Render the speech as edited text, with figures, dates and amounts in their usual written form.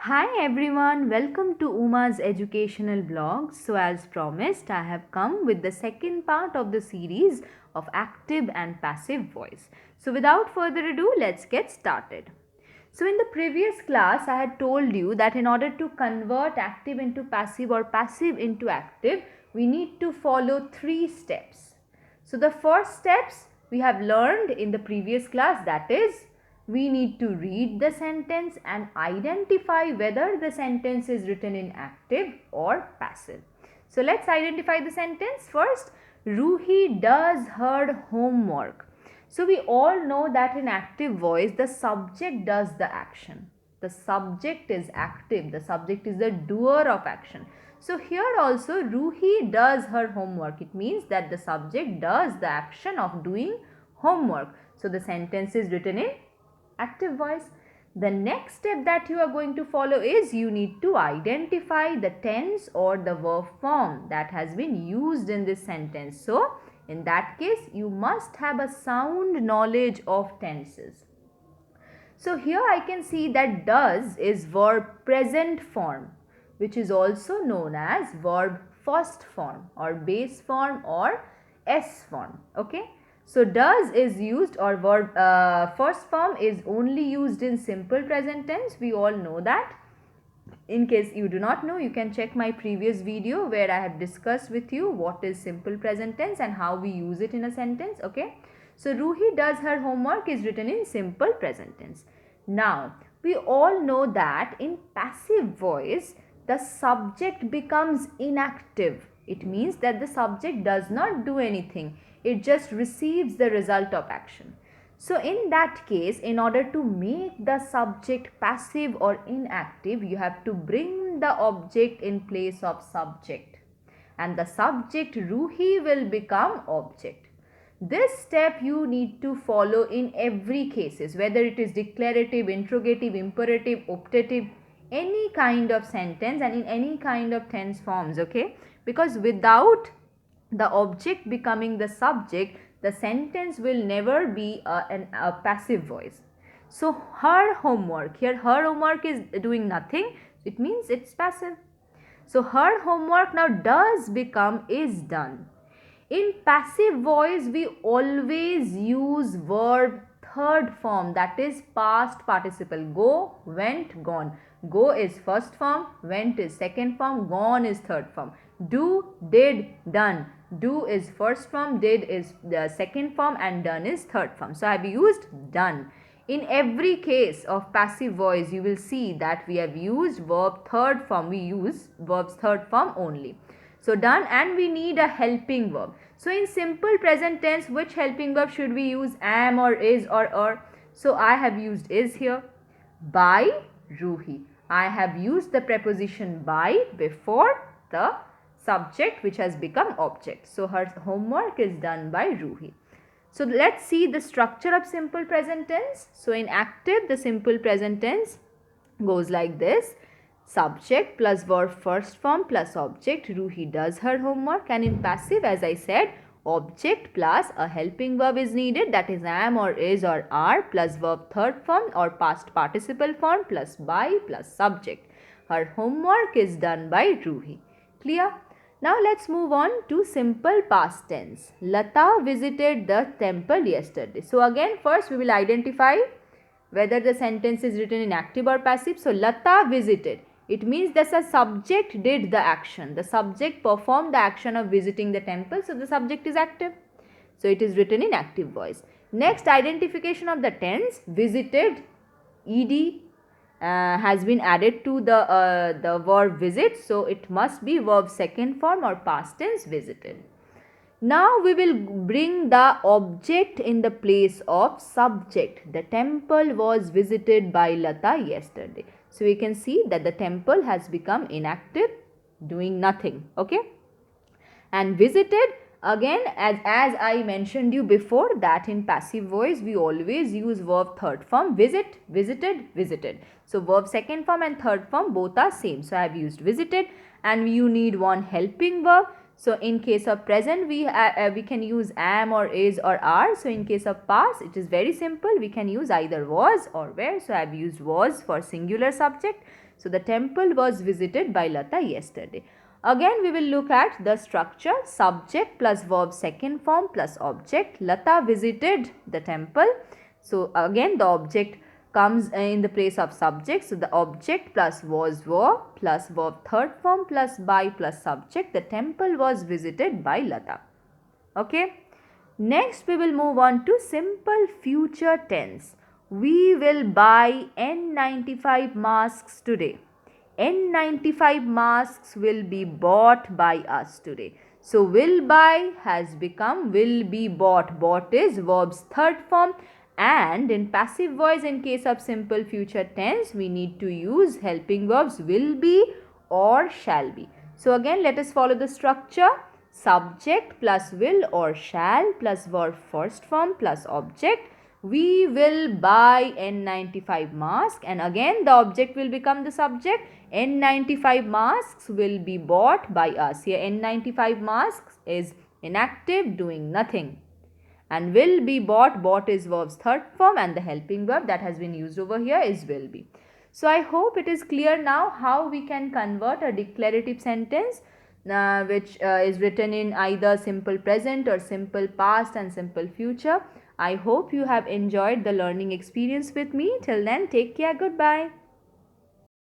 Hi everyone, welcome to Uma's educational vlogs. So as promised, I have come with the second part of the series of active and passive voice. So without further ado, let's get started. So in the previous class, I had told you that in order to convert active into passive or passive into active, we need to follow 3 steps. So the first steps we have learned in the previous class, that is, we need to read the sentence and identify whether the sentence is written in active or passive. So let's identify the sentence first. Ruhi does her homework. So we all know that in active voice the subject does the action. The subject is active. The subject is the doer of action. So here also Ruhi does her homework. It means that the subject does the action of doing homework. So the sentence is written in active voice. The next step that you are going to follow is you need to identify the tense or the verb form that has been used in this sentence. So in that case you must have a sound knowledge of tenses. So here I can see that does is verb present form, which is also known as verb first form or base form or S form. Okay. So does is used, or verb first form is only used in simple present tense. We all know that. In case you do not know, you can check my previous video where I have discussed with you what is simple present tense and how we use it in a sentence. Okay. So Ruhi does her homework is written in simple present tense. Now we all know that in passive voice the subject becomes inactive. It means that the subject does not do anything. It just receives the result of action. So in that case, in order to make the subject passive or inactive, you have to bring the object in place of subject. And the subject Ruhi will become object. This step you need to follow in every cases, whether it is declarative, interrogative, imperative, optative, any kind of sentence and in any kind of tense forms, okay? Because without the object becoming the subject, the sentence will never be a passive voice. So her homework, here her homework is doing nothing, it means it's passive. So her homework now does become is done. In passive voice we always use verb third form, that is past participle. Go, went, gone. Go is first form, went is second form, gone is third form. Do, did, done. Do is first form, did is the second form and done is third form. So I have used done. In every case of passive voice you will see that we have used verb third form. We use verbs third form only. So done, and we need a helping verb. So in simple present tense, which helping verb should we use? Am or is or are? So I have used is here. By Ruhi. I have used the preposition by before the subject which has become object. So her homework is done by Ruhi. So let's see the structure of simple present tense. So in active, the simple present tense goes like this. Subject plus verb first form plus object. Ruhi does her homework. And in passive, as I said, object plus a helping verb is needed, that is am or is or are, plus verb third form or past participle form plus by plus subject. Her homework is done by Ruhi. Clear? Now let's move on to simple past tense. Lata visited the temple yesterday. So again, first we will identify whether the sentence is written in active or passive. So Lata visited. It means that the subject did the action. The subject performed the action of visiting the temple. So the subject is active. So it is written in active voice. Next, identification of the tense. Visited, ed has been added to the verb visit. So it must be verb second form or past tense visited. Now we will bring the object in the place of subject. The temple was visited by Lata yesterday. So we can see that the temple has become inactive, doing nothing. Okay. And visited, again, as I mentioned you before, that in passive voice we always use verb third form. Visit, visited, visited. So verb second form and third form both are same. So I have used visited, and you need one helping verb. So in case of present, we can use am or is or are. So in case of past, it is very simple. We can use either was or were. So I have used was for singular subject. So the temple was visited by Lata yesterday. Again, we will look at the structure: subject plus verb second form plus object. Lata visited the temple. So again, the object comes in the place of subject. So the object plus was were plus verb third form plus by plus subject. The temple was visited by Lata. Okay. Next, we will move on to simple future tense. We will buy N95 masks today. N95 masks will be bought by us today. So will buy has become will be bought. Bought is verb's third form, and in passive voice, in case of simple future tense, we need to use helping verbs will be or shall be. So again, let us follow the structure: subject plus will or shall plus verb first form plus object. We will buy N95 mask, and again the object will become the subject. N95 masks will be bought by us. Here N95 masks is inactive, doing nothing, and will be bought. Bought is verb's third form, and the helping verb that has been used over here is will be. So I hope it is clear now how we can convert a declarative sentence which is written in either simple present or simple past and simple future. I hope you have enjoyed the learning experience with me. Till then, take care. Goodbye.